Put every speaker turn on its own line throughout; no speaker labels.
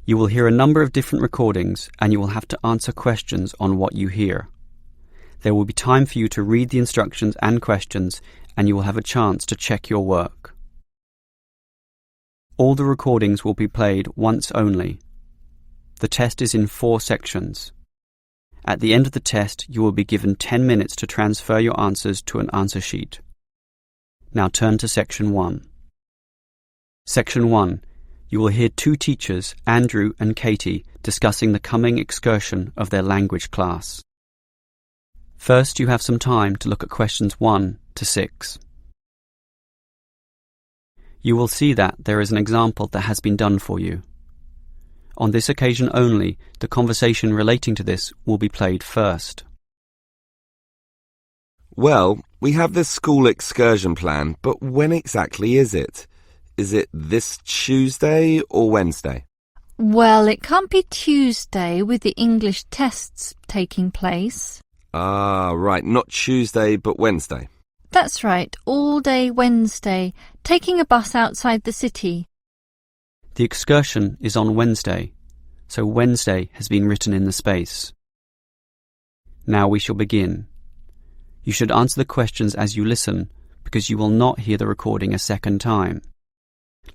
You will hear a number of different recordings and you will have to answer questions on what you hear. There will be time for you to read the instructions and questions and you will have a chance to check your work. All the recordings will be played once only. The test is in 4 sections. At the end of the test, you will be given 10 minutes to transfer your answers to an answer sheet. Now turn to Section 1. Section 1. You will hear 2 teachers, Andrew and Katie, discussing the coming excursion of their language class. First, you have some time to look at questions 1 to 6. You will see that there is an example that has been done for you. On this occasion only, the conversation relating to this will be played first.
Well, we have this school excursion plan, but when exactly is it? Is it this Tuesday or Wednesday?
Well, it can't be Tuesday with the English tests taking place.
Ah, right, not Tuesday but Wednesday.
That's right, all day Wednesday, taking a bus outside the city.
The excursion is on Wednesday, so Wednesday has been written in the space. Now we shall begin. You should answer the questions as you listen, because you will not hear the recording a second time.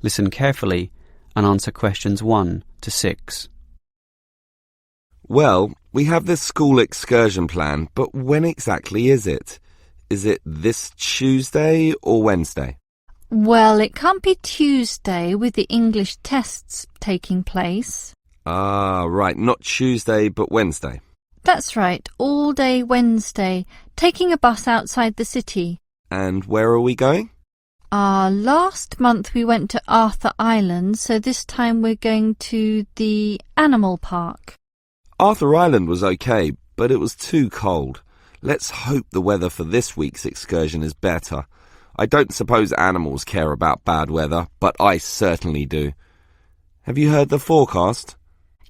Listen carefully and answer questions 1 to 6.
Well, we have this school excursion plan, but when exactly is it? Is it this Tuesday or Wednesday?
Well, it can't be Tuesday with the English tests taking place.
Ah, right, not Tuesday but Wednesday.
That's right, all day Wednesday, taking a bus outside the city.
And where are we going?
Last month we went to Arthur Island, so this time we're going to the animal park.
Arthur Island was okay, but it was too cold. Let's hope the weather for this week's excursion is better. I don't suppose animals care about bad weather, but I certainly do. Have you heard the forecast?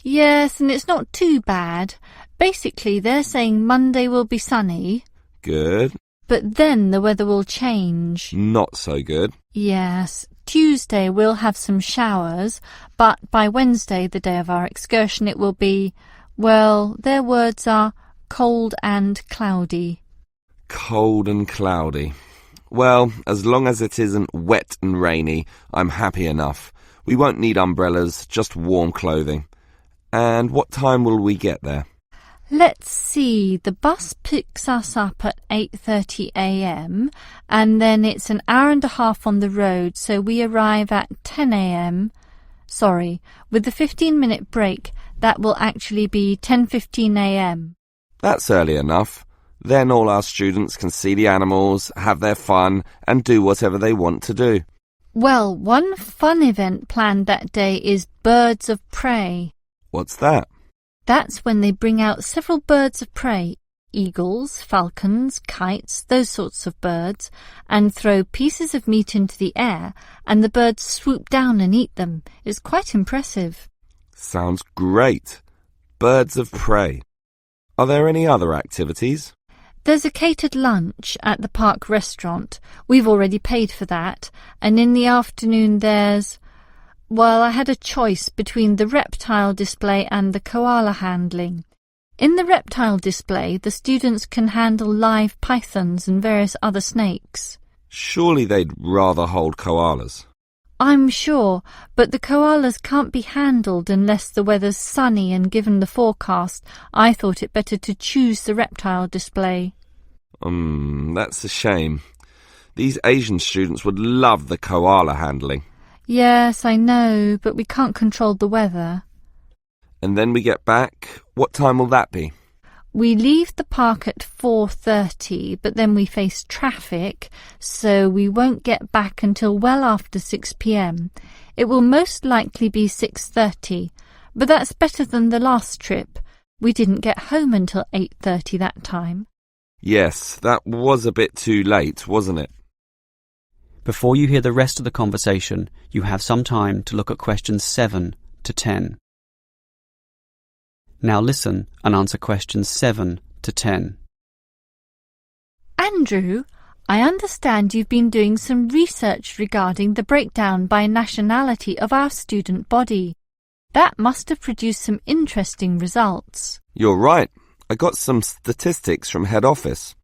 Yes, and it's not too bad. Basically, they're saying Monday will be sunny.
Good.
But then the weather will change.
Not so good.
Yes, Tuesday we'll have some showers, but by Wednesday, the day of our excursion, it will be, well, their words are cold and cloudy.
Cold and cloudy. Well, as long as it isn't wet and rainy, I'm happy enough. We won't need umbrellas, just warm clothing. And what time will we get there?
Let's see, the bus picks us up at 8:30 a.m. and then it's an hour and a half on the road, so we arrive at 10 a.m. Sorry, with the 15-minute break, that will actually be 10:15 a.m.
That's early enough. Then all our students can see the animals, have their fun, and do whatever they want to do.
Well, one fun event planned that day is Birds of Prey.
What's that?
That's when they bring out several birds of prey, eagles, falcons, kites, those sorts of birds, and throw pieces of meat into the air, and the birds swoop down and eat them. It's quite impressive.
Sounds great. Birds of prey. Are there any other activities?
There's a catered lunch at the park restaurant. We've already paid for that. And in the afternoon there's... Well, I had a choice between the reptile display and the koala handling. In the reptile display, the students can handle live pythons and various other snakes.
Surely they'd rather hold koalas.
I'm sure, but the koalas can't be handled unless the weather's sunny, and given the forecast, I thought it better to choose the reptile display.
That's a shame. These Asian students would love the koala handling.
Yes, I know, but we can't control the weather.
And then we get back. What time will that be?
We leave the park at 4:30, but then we face traffic, so we won't get back until well after 6 p.m. It will most likely be 6:30, but that's better than the last trip. We didn't get home until 8:30 that time.
Yes, that was a bit too late, wasn't it?
Before you hear the rest of the conversation, you have some time to look at questions 7 to 10. Now listen and answer questions 7 to 10.
Andrew, I understand you've been doing some research regarding the breakdown by nationality of our student body. That must have produced some interesting results.
You're right. I got some statistics from head office.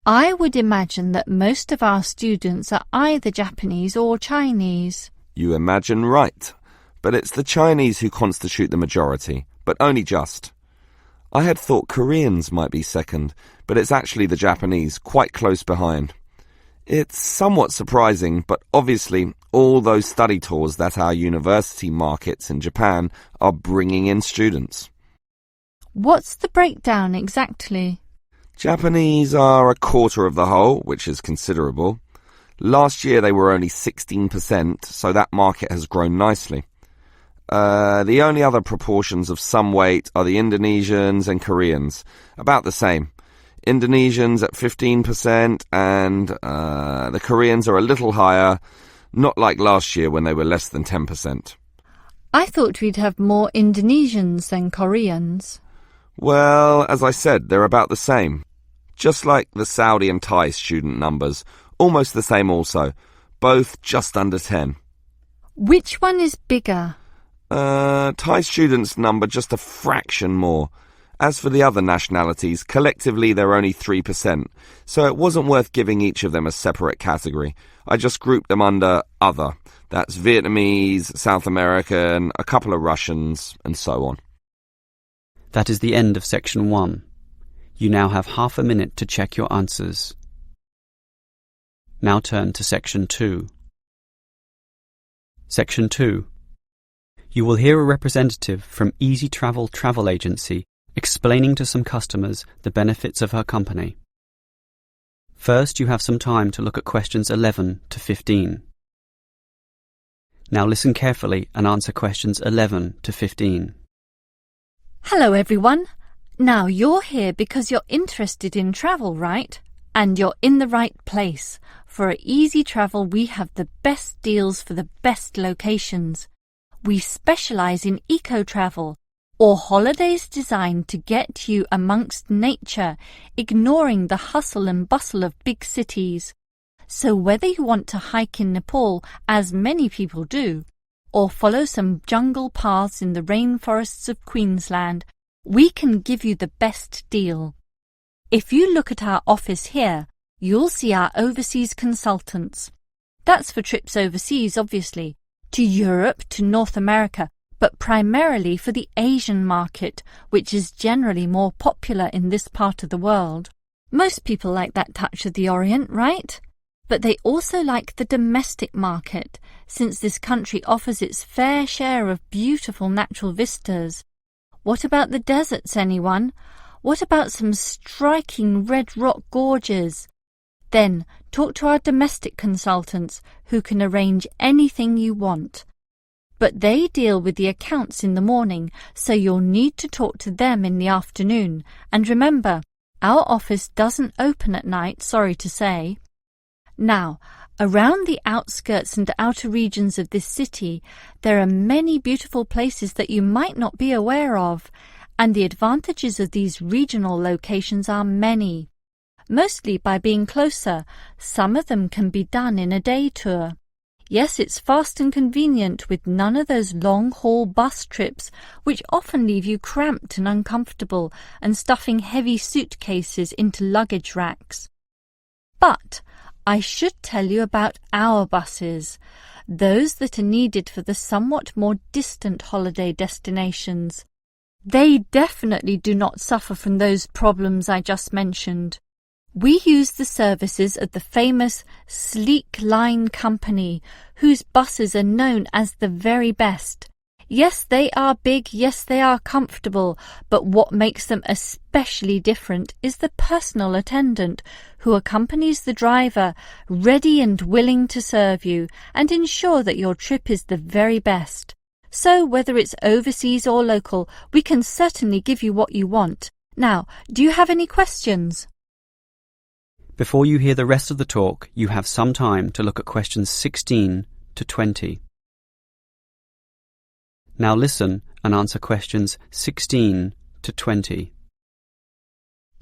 I would imagine that most of our students are either Japanese or Chinese.
You imagine right. But it's the Chinese who constitute the majority, but only just. I had thought Koreans might be second, but it's actually the Japanese, quite close behind. It's somewhat surprising, but obviously all those study tours that our university markets in Japan are bringing in students.
What's the breakdown exactly?
Japanese are a quarter of the whole, which is considerable. Last year they were only 16%, so that market has grown nicely. The only other proportions of some weight are the Indonesians and Koreans, about the same. Indonesians at 15% and the Koreans are a little higher, not like last year when they were less than 10%.
I thought we'd have more Indonesians than Koreans.
Well, as I said, they're about the same. Just like the Saudi and Thai student numbers, almost the same also, both just under 10.
Which one is bigger?
Thai students number just a fraction more. As for the other nationalities, collectively they're only 3%, so it wasn't worth giving each of them a separate category. I just grouped them under other. That's Vietnamese, South American, a couple of Russians, and so on.
That is the end of section 1. You now have half a minute to check your answers. Now turn to section 2. Section 2. You will hear a representative from Easy Travel Travel Agency explaining to some customers the benefits of her company. First, you have some time to look at questions 11 to 15. Now listen carefully and answer questions 11 to 15.
Hello everyone. Now you're here because you're interested in travel, right? And you're in the right place. For at Easy Travel we have the best deals for the best locations. We specialize in eco-travel, or holidays designed to get you amongst nature, ignoring the hustle and bustle of big cities. So whether you want to hike in Nepal, as many people do, or follow some jungle paths in the rainforests of Queensland, we can give you the best deal. If you look at our office here, you'll see our overseas consultants. That's for trips overseas, obviously, to Europe, to North America, but primarily for the Asian market, which is generally more popular in this part of the world. Most people like that touch of the Orient, right? But they also like the domestic market, since this country offers its fair share of beautiful natural vistas. What about the deserts, anyone? What about some striking red rock gorges? Then talk to our domestic consultants, who can arrange anything you want. But they deal with the accounts in the morning, so you'll need to talk to them in the afternoon. And remember, our office doesn't open at night, sorry to say. Now, around the outskirts and outer regions of this city, there are many beautiful places that you might not be aware of, and the advantages of these regional locations are many. Mostly by being closer, some of them can be done in a day tour. Yes, it's fast and convenient with none of those long-haul bus trips which often leave you cramped and uncomfortable and stuffing heavy suitcases into luggage racks. But I should tell you about our buses, those that are needed for the somewhat more distant holiday destinations. They definitely do not suffer from those problems I just mentioned. We use the services of the famous Sleek Line Company, whose buses are known as the very best. Yes, they are big, yes, they are comfortable, but what makes them especially different is the personal attendant who accompanies the driver, ready and willing to serve you and ensure that your trip is the very best. So whether it's overseas or local, we can certainly give you what you want. Now, do you have any questions?
Before you hear the rest of the talk, you have some time to look at questions 16 to 20. Now listen and answer questions 16 to 20.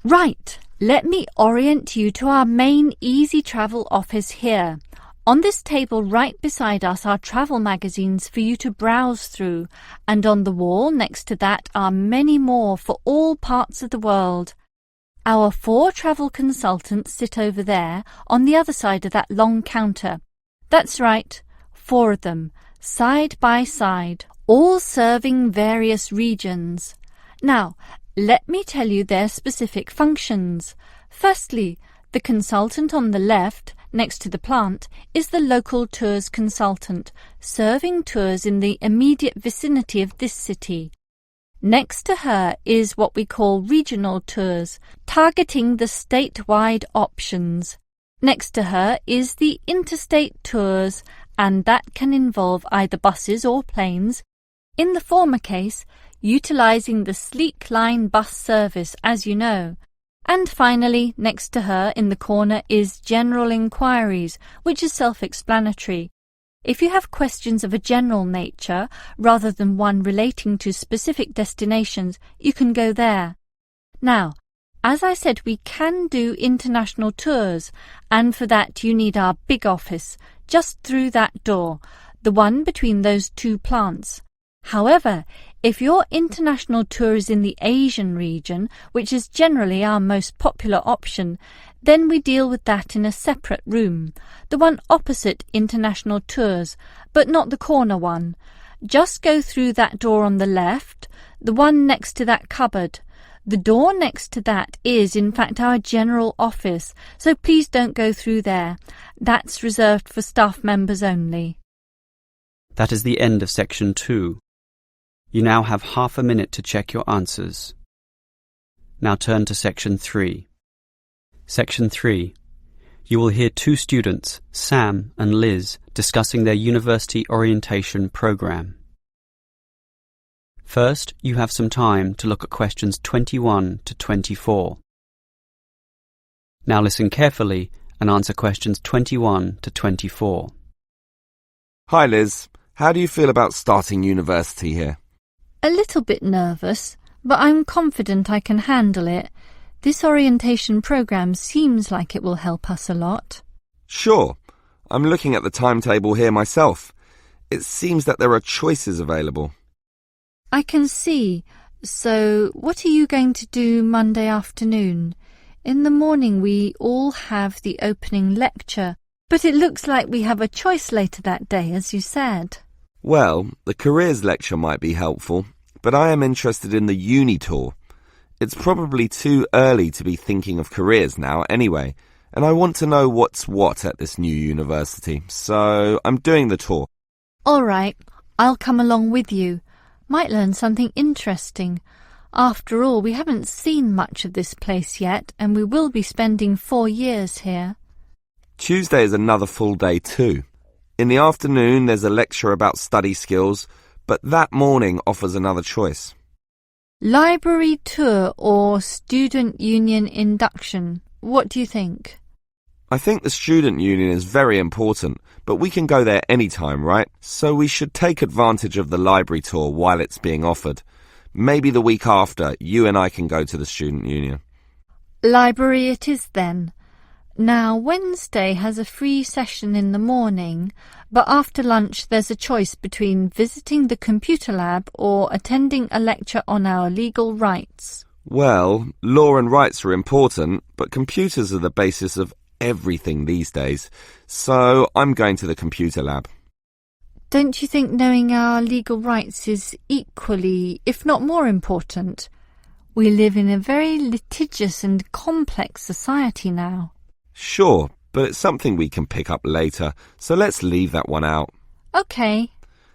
Right, let me orient you to our main Easy Travel office here. On this table right beside us are travel magazines for you to browse through, and on the wall next to that are many more for all parts of the world. Our 4 travel consultants sit over there on the other side of that long counter. That's right, 4 of them, side by side, all serving various regions. Now, let me tell you their specific functions. Firstly, the consultant on the left, next to the plant, is the local tours consultant, serving tours in the immediate vicinity of this city. Next to her is what we call regional tours, targeting the statewide options. Next to her is the interstate tours, and that can involve either buses or planes. In the former case, utilising the Sleek Line bus service, as you know. And finally, next to her in the corner is General Inquiries, which is self-explanatory. If you have questions of a general nature, rather than one relating to specific destinations, you can go there. Now, as I said, we can do international tours, and for that you need our big office, just through that door, the one between those 2 plants. However, if your international tour is in the Asian region, which is generally our most popular option, then we deal with that in a separate room, the one opposite international tours, but not the corner one. Just go through that door on the left, the one next to that cupboard. The door next to that is, in fact, our general office, so please don't go through there. That's reserved for staff members only.
That is the end of section 2. You now have half a minute to check your answers. Now turn to section 3. Section 3. You will hear 2 students, Sam and Liz, discussing their university orientation program. First, you have some time to look at questions 21 to 24. Now listen carefully and answer questions 21 to 24.
Hi Liz, how do you feel about starting university here?
A little bit nervous, but I'm confident I can handle it. This orientation program seems like it will help us a lot.
Sure. I'm looking at the timetable here myself. It seems that there are choices available.
I can see. So, what are you going to do Monday afternoon? In the morning we all have the opening lecture, but it looks like we have a choice later that day, as you said.
Well, the careers lecture might be helpful, but I am interested in the uni tour. It's probably too early to be thinking of careers now anyway, and I want to know what's what at this new university, so I'm doing the tour.
All right, I'll come along with you. Might learn something interesting. After all, we haven't seen much of this place yet, and we will be spending 4 years here.
Tuesday is another full day too. In the afternoon there's a lecture about study skills, but that morning offers another choice.
Library tour or student union induction? What do you think?
I think the student union is very important, but we can go there anytime, right? So we should take advantage of the library tour while it's being offered. Maybe the week after, you and I can go to the student union.
Library it is then. Now, Wednesday has a free session in the morning, but after lunch there's a choice between visiting the computer lab or attending a lecture on our legal rights.
Well, law and rights are important, but computers are the basis of everything these days, so I'm going to the computer lab.
Don't you think knowing our legal rights is equally, if not more important? We live in a very litigious and complex society now.
Sure, but it's something we can pick up later, so let's leave that one out.
OK.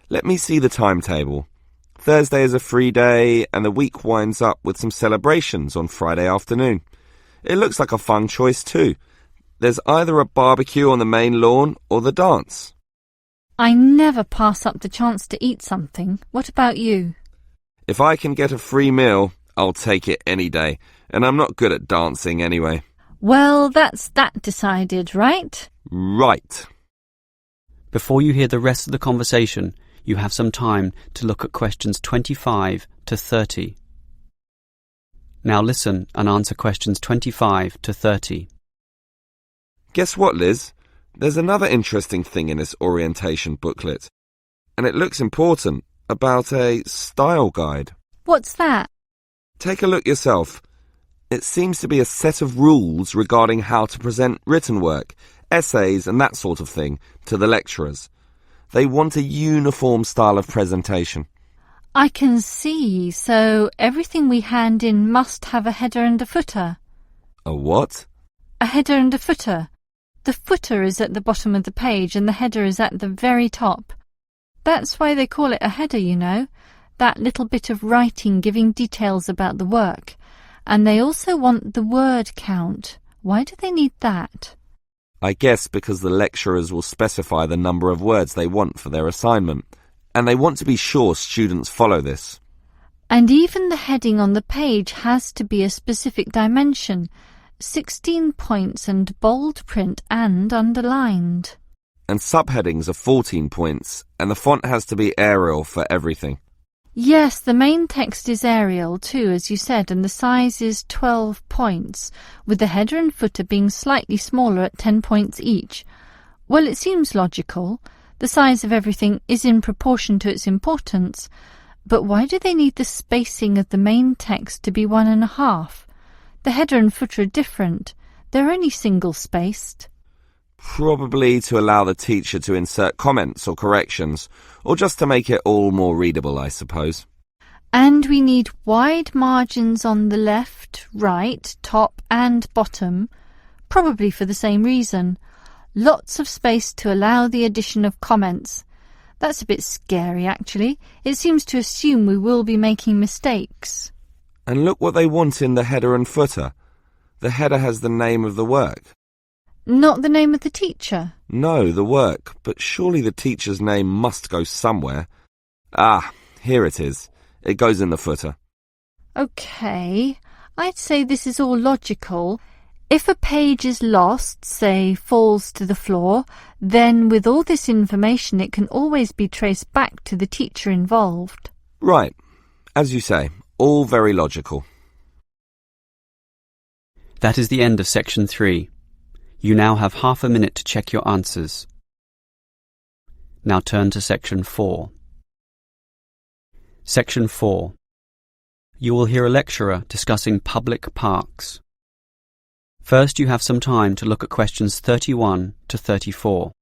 Let me see the timetable. Thursday is a free day, and the week winds up with some celebrations on Friday afternoon. It looks like a fun choice too. There's either a barbecue on the main lawn or the dance.
I never pass up the chance to eat something. What about you?
If I can get a free meal, I'll take it any day, and I'm not good at dancing anyway.
Well, that's that decided, right?
Right.
Before you hear the rest of the conversation, you have some time to look at questions 25 to 30. Now listen and answer questions 25 to 30.
Guess what, Liz? There's another interesting thing in this orientation booklet, and it looks important, about a style guide.
What's that?
Take a look yourself. It seems to be a set of rules regarding how to present written work, essays and that sort of thing to the lecturers. They want a uniform style of presentation.
I can see, so everything we hand in must have a header and a footer.
A what?
A header and a footer. The footer is at the bottom of the page and the header is at the very top. That's why they call it a header, you know, that little bit of writing giving details about the work. And they also want the word count. Why do they need that?
I guess because the lecturers will specify the number of words they want for their assignment, and they want to be sure students follow this.
And even the heading on the page has to be a specific dimension, 16 points and bold print and underlined.
And subheadings are 14 points, and the font has to be Arial for everything.
Yes, the main text is Arial too, as you said, and the size is 12 points, with the header and footer being slightly smaller at 10 points each. Well, it seems logical. The size of everything is in proportion to its importance. But why do they need the spacing of the main text to be 1.5? The header and footer are different. They're only single-spaced.
Probably to allow the teacher to insert comments or corrections, or just to make it all more readable, I suppose.
And we need wide margins on the left, right, top and bottom, probably for the same reason. Lots of space to allow the addition of comments. That's a bit scary, actually. It seems to assume we will be making mistakes.
And look what they want in the header and footer. The header has the name of the work.
Not the name of the teacher?
No, the work, but surely the teacher's name must go somewhere. Ah, here it is. It goes in the footer.
OK, I'd say this is all logical. If a page is lost, say falls to the floor, then with all this information it can always be traced back to the teacher involved.
Right. As you say, all very logical.
That is the end of section 3. You now have half a minute to check your answers. Now turn to section 4. Section 4. You will hear a lecturer discussing public parks. First, you have some time to look at questions 31 to 34.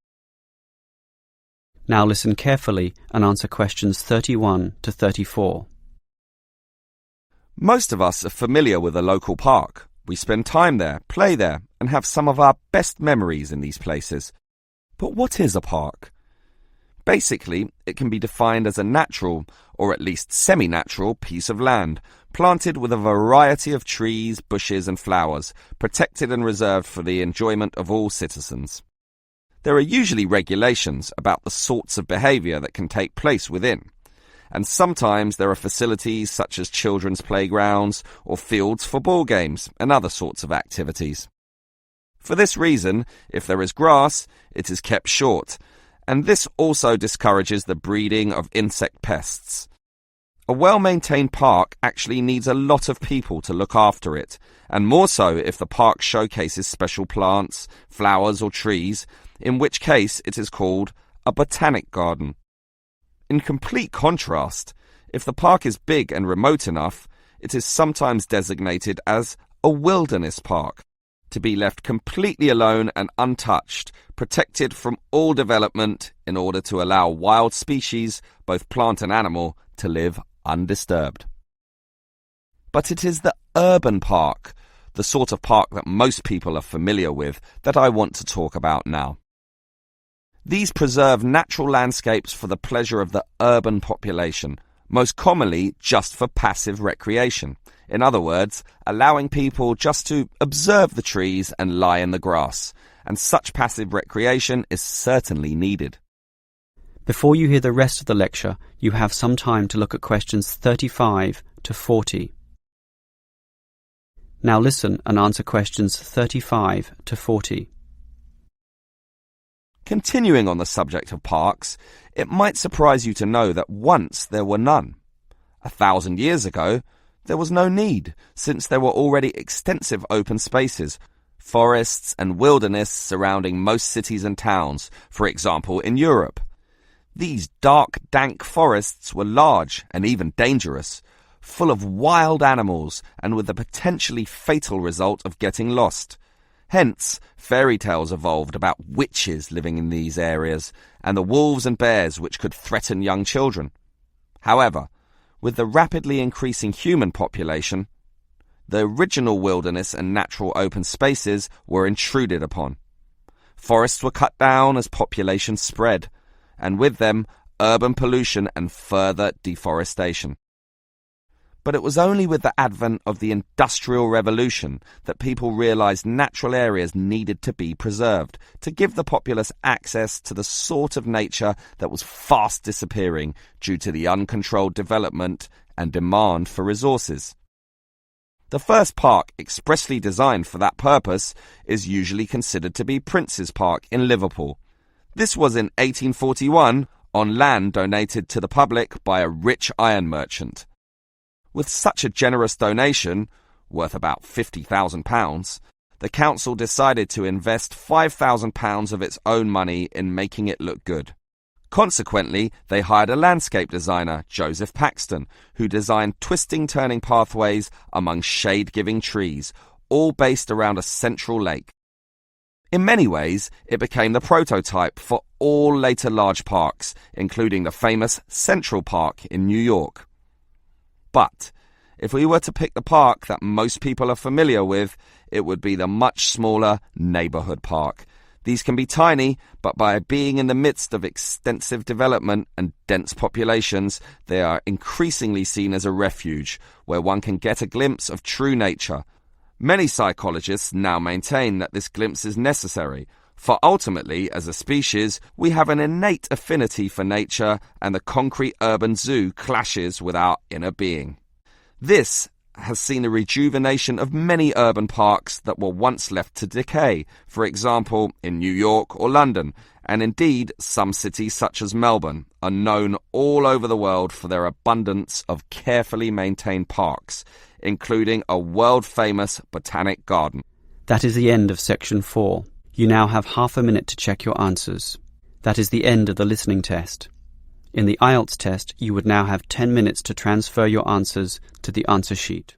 Now listen carefully and answer questions 31 to 34.
Most of us are familiar with a local park. We spend time there, play there, and have some of our best memories in these places. But what is a park? Basically, it can be defined as a natural, or at least semi-natural, piece of land, planted with a variety of trees, bushes and flowers, protected and reserved for the enjoyment of all citizens. There are usually regulations about the sorts of behaviour that can take place within. And sometimes there are facilities such as children's playgrounds or fields for ball games and other sorts of activities. For this reason, if there is grass, it is kept short, and this also discourages the breeding of insect pests. A well-maintained park actually needs a lot of people to look after it, and more so if the park showcases special plants, flowers or trees, in which case it is called a botanic garden. In complete contrast, if the park is big and remote enough, it is sometimes designated as a wilderness park, to be left completely alone and untouched, protected from all development in order to allow wild species, both plant and animal, to live undisturbed. But it is the urban park, the sort of park that most people are familiar with, that I want to talk about now. These preserve natural landscapes for the pleasure of the urban population, most commonly just for passive recreation. In other words, allowing people just to observe the trees and lie in the grass. And such passive recreation is certainly needed.
Before you hear the rest of the lecture, you have some time to look at questions 35 to 40. Now listen and answer questions 35 to 40.
Continuing on the subject of parks, it might surprise you to know that once there were none. 1,000 years ago, there was no need, since there were already extensive open spaces, forests and wilderness surrounding most cities and towns, for example in Europe. These dark, dank forests were large and even dangerous, full of wild animals and with the potentially fatal result of getting lost. Hence, fairy tales evolved about witches living in these areas and the wolves and bears which could threaten young children. However, with the rapidly increasing human population, the original wilderness and natural open spaces were intruded upon. Forests were cut down as population spread, and with them, urban pollution and further deforestation. But it was only with the advent of the Industrial Revolution that people realized natural areas needed to be preserved to give the populace access to the sort of nature that was fast disappearing due to the uncontrolled development and demand for resources. The first park expressly designed for that purpose is usually considered to be Prince's Park in Liverpool. This was in 1841 on land donated to the public by a rich iron merchant. With such a generous donation, worth about £50,000, the council decided to invest £5,000 of its own money in making it look good. Consequently, they hired a landscape designer, Joseph Paxton, who designed twisting turning pathways among shade-giving trees, all based around a central lake. In many ways, it became the prototype for all later large parks, including the famous Central Park in New York. But if we were to pick the park that most people are familiar with, it would be the much smaller neighborhood park. These can be tiny, but by being in the midst of extensive development and dense populations, they are increasingly seen as a refuge where one can get a glimpse of true nature. Many psychologists now maintain that this glimpse is necessary, for ultimately, as a species, we have an innate affinity for nature, and the concrete urban zoo clashes with our inner being. This has seen a rejuvenation of many urban parks that were once left to decay, for example, in New York or London, and indeed some cities such as Melbourne are known all over the world for their abundance of carefully maintained parks, including a world-famous botanic garden.
That is the end of section 4. You now have half a minute to check your answers. That is the end of the listening test. In the IELTS test, you would now have 10 minutes to transfer your answers to the answer sheet.